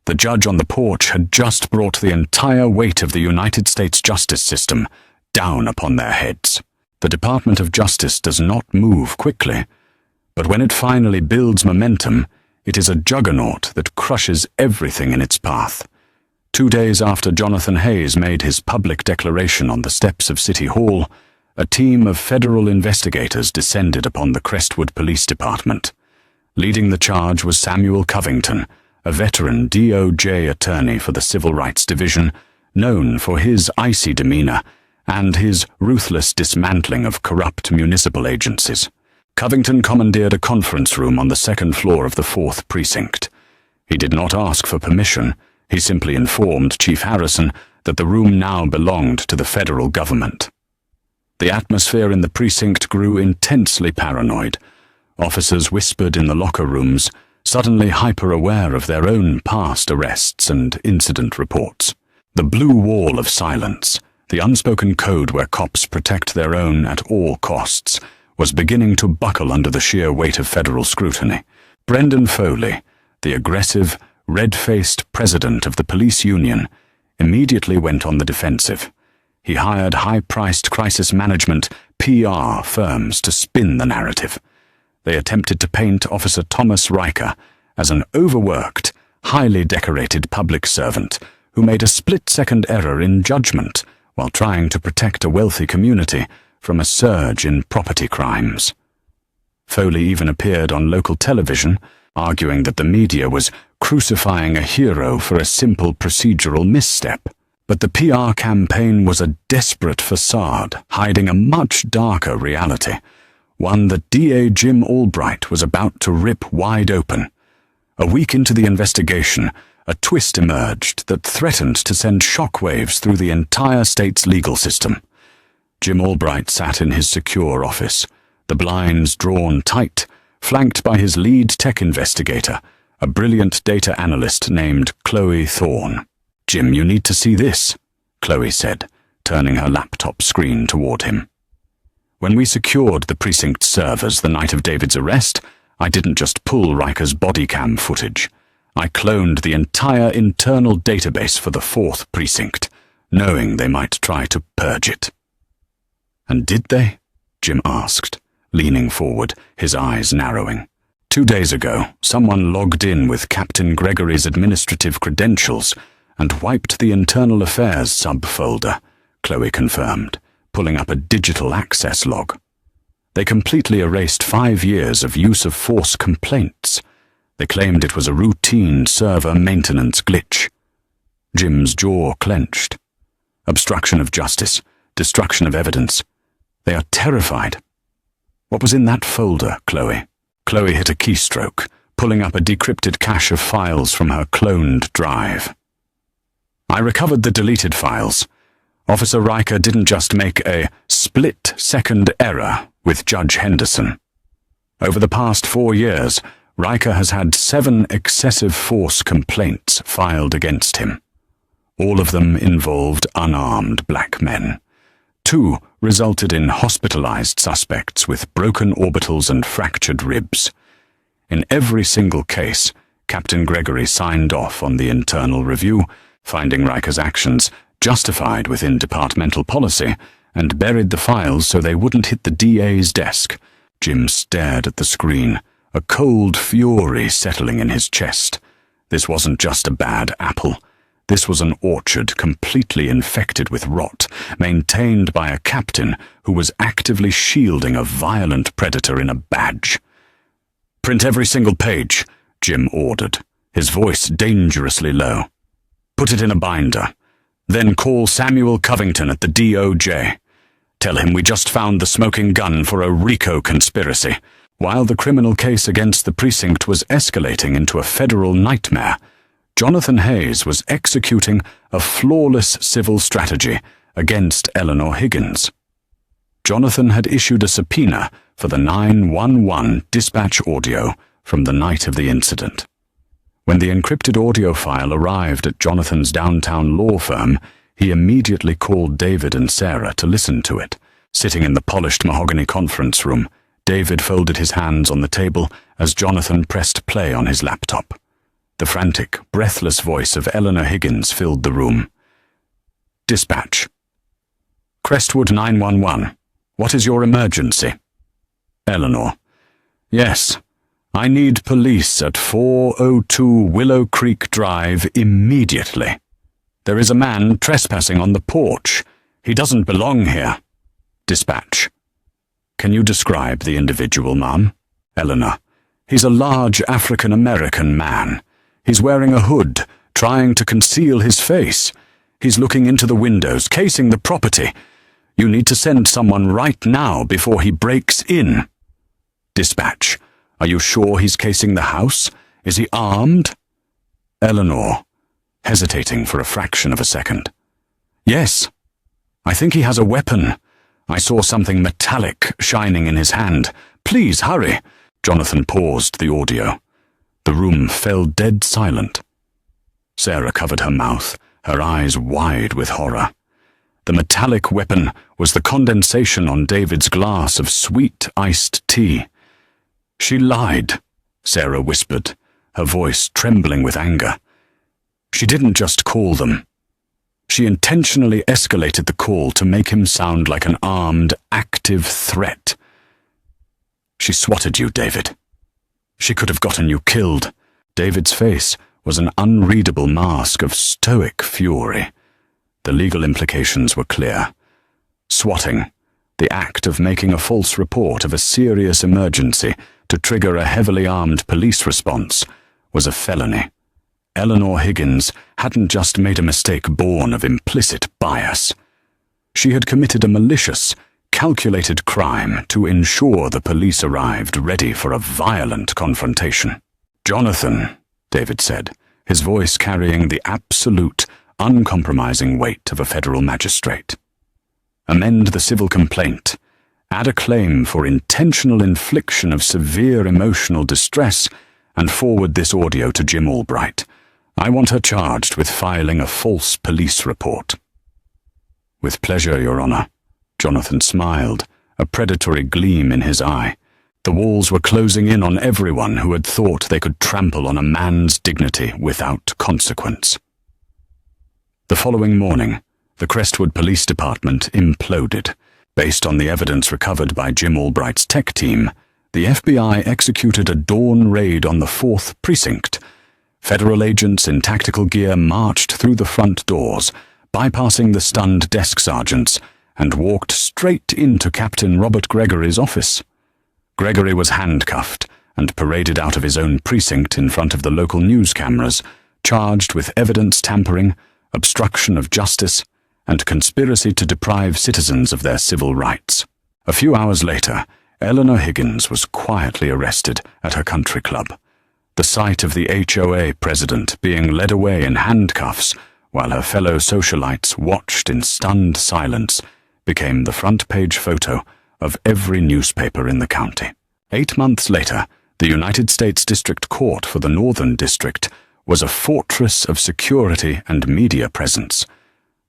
The judge on the porch had just brought the entire weight of the United States justice system down upon their heads. The Department of Justice does not move quickly, but when it finally builds momentum, it is a juggernaut that crushes everything in its path. 2 days after Jonathan Hayes made his public declaration on the steps of City Hall, a team of federal investigators descended upon the Crestwood Police Department. Leading the charge was Samuel Covington, a veteran DOJ attorney for the Civil Rights Division, known for his icy demeanor and his ruthless dismantling of corrupt municipal agencies. Covington commandeered a conference room on the 2nd floor of the 4th precinct. He did not ask for permission. He simply informed Chief Harrison that the room now belonged to the federal government. The atmosphere in the precinct grew intensely paranoid. Officers whispered in the locker rooms, suddenly hyper-aware of their own past arrests and incident reports. The blue wall of silence, the unspoken code where cops protect their own at all costs, was beginning to buckle under the sheer weight of federal scrutiny. Brendan Foley, the aggressive, red-faced president of the police union, immediately went on the defensive. He hired high-priced crisis management PR firms to spin the narrative. They attempted to paint Officer Thomas Riker as an overworked, highly decorated public servant who made a split-second error in judgment while trying to protect a wealthy community from a surge in property crimes. Foley even appeared on local television, arguing that the media was crucifying a hero for a simple procedural misstep. But the PR campaign was a desperate facade, hiding a much darker reality, one that DA Jim Albright was about to rip wide open. A week into the investigation, a twist emerged that threatened to send shockwaves through the entire state's legal system. Jim Albright sat in his secure office, the blinds drawn tight, flanked by his lead tech investigator, a brilliant data analyst named Chloe Thorne. "Jim, you need to see this," Chloe said, turning her laptop screen toward him. "When we secured the precinct servers the night of David's arrest, I didn't just pull Riker's body cam footage. I cloned the entire internal database for the 4th precinct, knowing they might try to purge it." "And did they?" Jim asked, leaning forward, his eyes narrowing. 2 days ago, someone logged in with Captain Gregory's administrative credentials and wiped the internal affairs subfolder, Chloe confirmed, pulling up a digital access log. They completely erased 5 years of use-of-force complaints. They claimed it was a routine server maintenance glitch. Jim's jaw clenched. Obstruction of justice, destruction of evidence. They are terrified. "What was in that folder, Chloe?" Chloe hit a keystroke, pulling up a decrypted cache of files from her cloned drive. "I recovered the deleted files. Officer Riker didn't just make a split-second error with Judge Henderson. Over the past 4 years, Riker has had 7 excessive force complaints filed against him. All of them involved unarmed black men. 2 resulted in hospitalized suspects with broken orbitals and fractured ribs. In every single case, Captain Gregory signed off on the internal review, finding Riker's actions justified within departmental policy, and buried the files so they wouldn't hit the DA's desk." Jim stared at the screen, a cold fury settling in his chest. This wasn't just a bad apple. This was an orchard completely infected with rot, maintained by a captain who was actively shielding a violent predator in a badge. "Print every single page," Jim ordered, his voice dangerously low. "Put it in a binder. Then call Samuel Covington at the DOJ. Tell him we just found the smoking gun for a RICO conspiracy." While the criminal case against the precinct was escalating into a federal nightmare, Jonathan Hayes was executing a flawless civil strategy against Eleanor Higgins. Jonathan had issued a subpoena for the 911 dispatch audio from the night of the incident. When the encrypted audio file arrived at Jonathan's downtown law firm, he immediately called David and Sarah to listen to it. Sitting in the polished mahogany conference room, David folded his hands on the table as Jonathan pressed play on his laptop. The frantic, breathless voice of Eleanor Higgins filled the room. "Dispatch. Crestwood 911. What is your emergency?" Eleanor. "Yes. I need police at 402 Willow Creek Drive immediately. There is a man trespassing on the porch. He doesn't belong here." Dispatch. "Can you describe the individual, ma'am?" Eleanor. "He's a large African-American man. He's wearing a hood, trying to conceal his face. He's looking into the windows, casing the property. You need to send someone right now before he breaks in." Dispatch. "Are you sure he's casing the house? Is he armed?" Eleanor, hesitating for a fraction of a second. "Yes. I think he has a weapon. I saw something metallic shining in his hand. Please hurry." Jonathan paused the audio. The room fell dead silent. Sarah covered her mouth, her eyes wide with horror. The metallic weapon was the condensation on David's glass of sweet iced tea. "She lied," Sarah whispered, her voice trembling with anger. "She didn't just call them. She intentionally escalated the call to make him sound like an armed, active threat. She swatted you, David. She could have gotten you killed. David's face was an unreadable mask of stoic fury. The legal implications were clear. Swatting, the act of making a false report of a serious emergency to trigger a heavily armed police response, was a felony. Eleanor Higgins hadn't just made a mistake born of implicit bias. She had committed a malicious, calculated crime to ensure the police arrived ready for a violent confrontation. "Jonathan," David said, his voice carrying the absolute, uncompromising weight of a federal magistrate. "Amend the civil complaint. Add a claim for intentional infliction of severe emotional distress and forward this audio to Jim Albright. I want her charged with filing a false police report." "With pleasure, Your Honor." Jonathan smiled, a predatory gleam in his eye. The walls were closing in on everyone who had thought they could trample on a man's dignity without consequence. The following morning, the Crestwood Police Department imploded. Based on the evidence recovered by Jim Albright's tech team, the FBI executed a dawn raid on the 4th Precinct. Federal agents in tactical gear marched through the front doors, bypassing the stunned desk sergeants, and walked straight into Captain Robert Gregory's office. Gregory was handcuffed and paraded out of his own precinct in front of the local news cameras, charged with evidence tampering, obstruction of justice, and conspiracy to deprive citizens of their civil rights. A few hours later, Eleanor Higgins was quietly arrested at her country club. The sight of the HOA president being led away in handcuffs while her fellow socialites watched in stunned silence became the front-page photo of every newspaper in the county. 8 months later, the United States District Court for the Northern District was a fortress of security and media presence.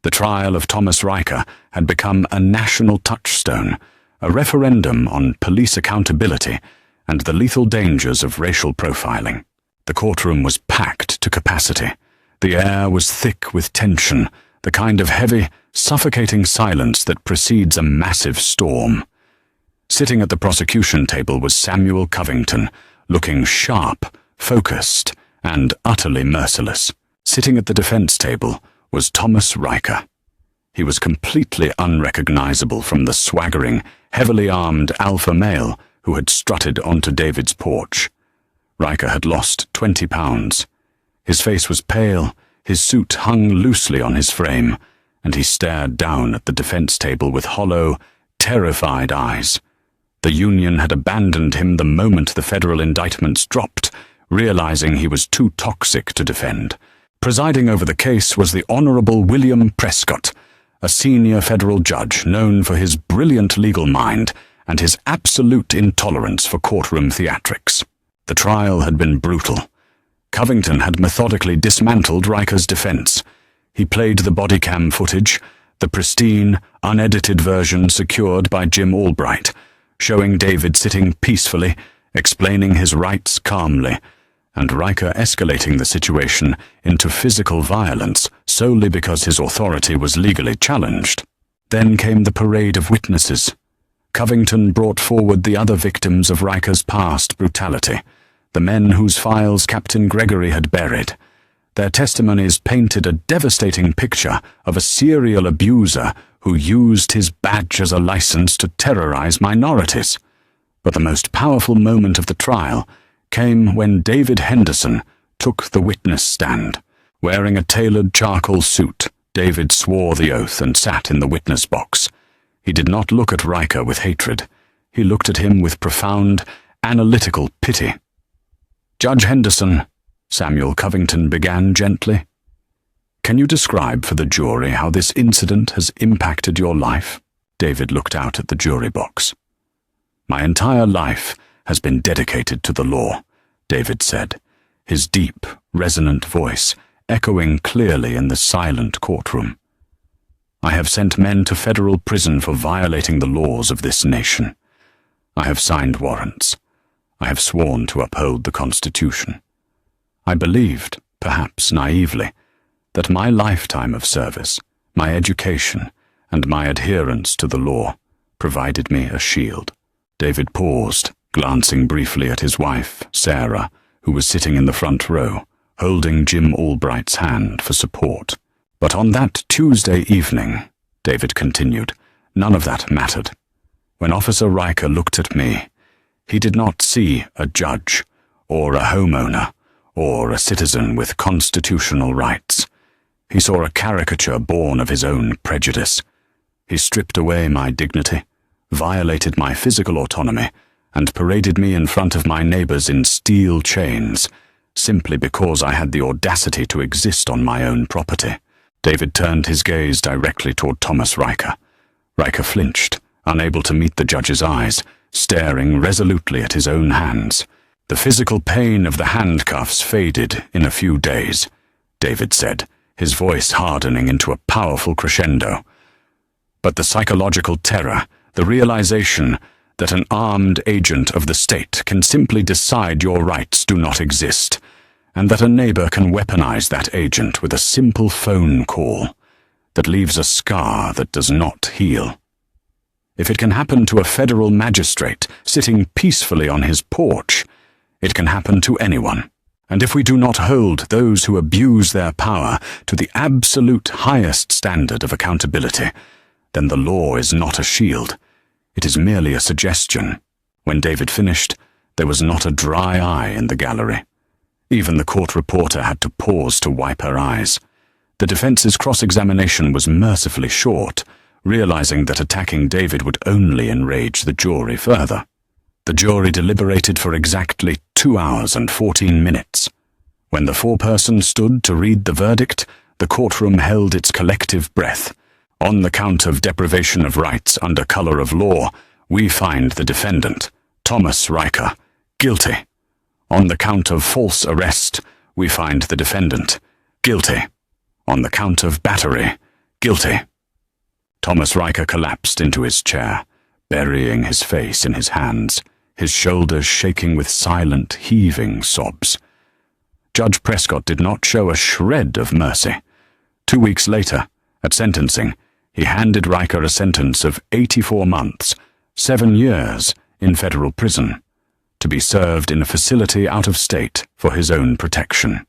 The trial of Thomas Riker had become a national touchstone, a referendum on police accountability and the lethal dangers of racial profiling. The courtroom was packed to capacity. The air was thick with tension, the kind of heavy, suffocating silence that precedes a massive storm. Sitting at the prosecution table was Samuel Covington, looking sharp, focused, and utterly merciless. Sitting at the defense table was Thomas Riker. He was completely unrecognizable from the swaggering, heavily armed alpha male who had strutted onto David's porch. Riker had lost 20 pounds. His face was pale, his suit hung loosely on his frame, and he stared down at the defense table with hollow, terrified eyes. The Union had abandoned him the moment the federal indictments dropped, realizing he was too toxic to defend. Presiding over the case was the Honorable William Prescott, a senior federal judge known for his brilliant legal mind and his absolute intolerance for courtroom theatrics. The trial had been brutal. Covington had methodically dismantled Riker's defense. He played the body cam footage, the pristine, unedited version secured by Jim Albright, showing David sitting peacefully, explaining his rights calmly, and Riker escalating the situation into physical violence solely because his authority was legally challenged. Then came the parade of witnesses. Covington brought forward the other victims of Riker's past brutality, the men whose files Captain Gregory had buried. Their testimonies painted a devastating picture of a serial abuser who used his badge as a license to terrorize minorities. But the most powerful moment of the trial came when David Henderson took the witness stand. Wearing a tailored charcoal suit, David swore the oath and sat in the witness box. He did not look at Riker with hatred. He looked at him with profound, analytical pity. "Judge Henderson," Samuel Covington began gently, "can you describe for the jury how this incident has impacted your life?" David looked out at the jury box. "My entire life has been dedicated to the law," David said, his deep, resonant voice echoing clearly in the silent courtroom. "I have sent men to federal prison for violating the laws of this nation. I have signed warrants. I have sworn to uphold the Constitution. I believed, perhaps naively, that my lifetime of service my education, and my adherence to the law provided me a shield. David paused, glancing briefly at his wife, Sarah, who was sitting in the front row, holding Jim Albright's hand for support. But on that Tuesday evening, David continued, none of that mattered. When Officer Riker looked at me, he did not see a judge, or a homeowner, or a citizen with constitutional rights. He saw a caricature born of his own prejudice. He stripped away my dignity, violated my physical autonomy, and paraded me in front of my neighbors in steel chains, simply because I had the audacity to exist on my own property. David turned his gaze directly toward Thomas Riker. Riker flinched, unable to meet the judge's eyes, staring resolutely at his own hands. The physical pain of the handcuffs faded in a few days, David said, his voice hardening into a powerful crescendo. But the psychological terror, the realization that an armed agent of the state can simply decide your rights do not exist, and that a neighbor can weaponize that agent with a simple phone call that leaves a scar that does not heal. If it can happen to a federal magistrate sitting peacefully on his porch, it can happen to anyone. And if we do not hold those who abuse their power to the absolute highest standard of accountability, then the law is not a shield. It is merely a suggestion. When David finished, there was not a dry eye in the gallery. Even the court reporter had to pause to wipe her eyes. The defense's cross-examination was mercifully short, realizing that attacking David would only enrage the jury further. The jury deliberated for exactly 2 hours and 14 minutes. When the foreperson stood to read the verdict, the courtroom held its collective breath. On the count of deprivation of rights under color of law, we find the defendant, Thomas Riker, guilty. On the count of false arrest, we find the defendant, guilty. On the count of battery, guilty. Thomas Riker collapsed into his chair, burying his face in his hands, his shoulders shaking with silent, heaving sobs. Judge Prescott did not show a shred of mercy. 2 weeks later, at sentencing, he handed Riker a sentence of 84 months, 7 years in federal prison, to be served in a facility out of state for his own protection.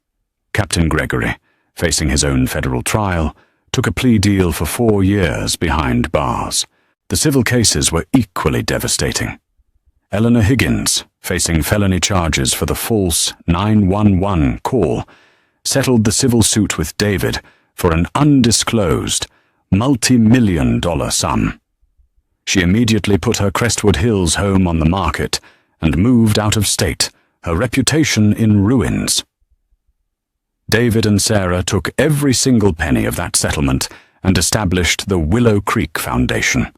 Captain Gregory, facing his own federal trial, took a plea deal for 4 years behind bars. The civil cases were equally devastating. Eleanor Higgins, facing felony charges for the false 911 call, settled the civil suit with David for an undisclosed, multi-million-dollar sum. She immediately put her Crestwood Hills home on the market and moved out of state, her reputation in ruins. David and Sarah took every single penny of that settlement and established the Willow Creek Foundation,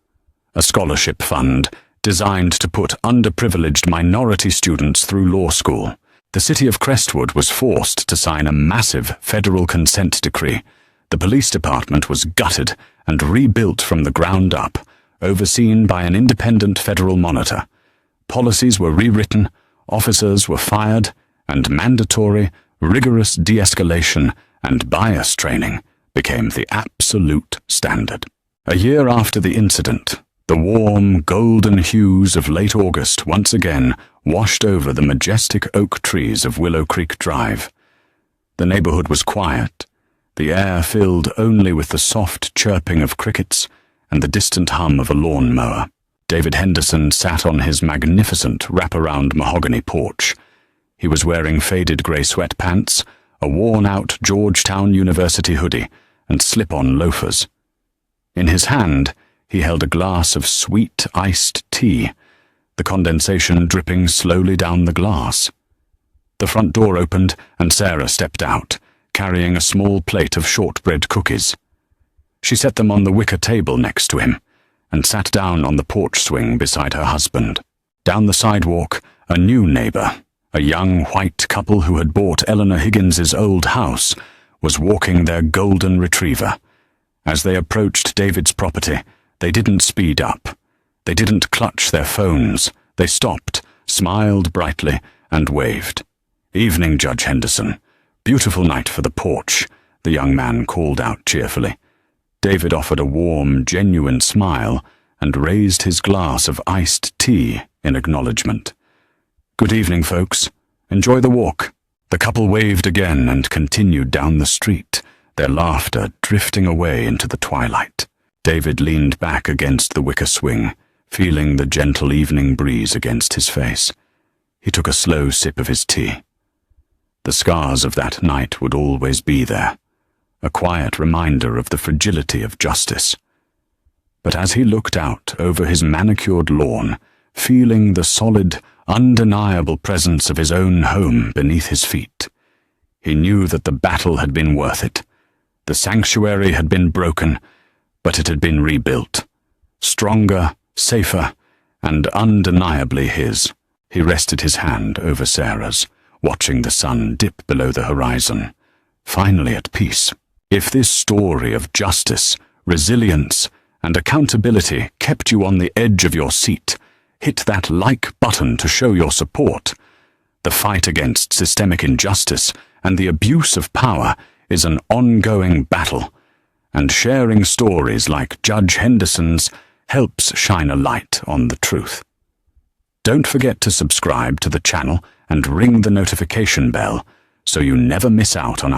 a scholarship fund designed to put underprivileged minority students through law school. The city of Crestwood was forced to sign a massive federal consent decree. The police department was gutted and rebuilt from the ground up, overseen by an independent federal monitor. Policies were rewritten, officers were fired, and mandatory, rigorous de-escalation and bias training became the absolute standard. A year after the incident, the warm, golden hues of late August once again washed over the majestic oak trees of Willow Creek Drive. The neighborhood was quiet, the air filled only with the soft chirping of crickets and the distant hum of a lawn-mower. David Henderson sat on his magnificent wraparound mahogany porch. He was wearing faded grey sweatpants, a worn-out Georgetown University hoodie, and slip-on loafers. In his hand, he held a glass of sweet iced tea, the condensation dripping slowly down the glass. The front door opened, and Sarah stepped out, carrying a small plate of shortbread cookies. She set them on the wicker table next to him, and sat down on the porch swing beside her husband. Down the sidewalk, a new neighbor, a young white couple who had bought Eleanor Higgins's old house, was walking their golden retriever. As they approached David's property, they didn't speed up. They didn't clutch their phones. They stopped, smiled brightly, and waved. "Evening, Judge Henderson. Beautiful night for the porch," the young man called out cheerfully. David offered a warm, genuine smile and raised his glass of iced tea in acknowledgement. "Good evening, folks. Enjoy the walk." The couple waved again and continued down the street, their laughter drifting away into the twilight. David leaned back against the wicker swing, feeling the gentle evening breeze against his face. He took a slow sip of his tea. The scars of that night would always be there, a quiet reminder of the fragility of justice. But as he looked out over his manicured lawn, feeling the solid, undeniable presence of his own home beneath his feet, he knew that the battle had been worth it. The sanctuary had been broken, but it had been rebuilt. Stronger, safer, and undeniably his. He rested his hand over Sarah's, watching the sun dip below the horizon, finally at peace. If this story of justice, resilience, and accountability kept you on the edge of your seat, hit that like button to show your support. The fight against systemic injustice and the abuse of power is an ongoing battle, and sharing stories like Judge Henderson's helps shine a light on the truth. Don't forget to subscribe to the channel and ring the notification bell so you never miss out on our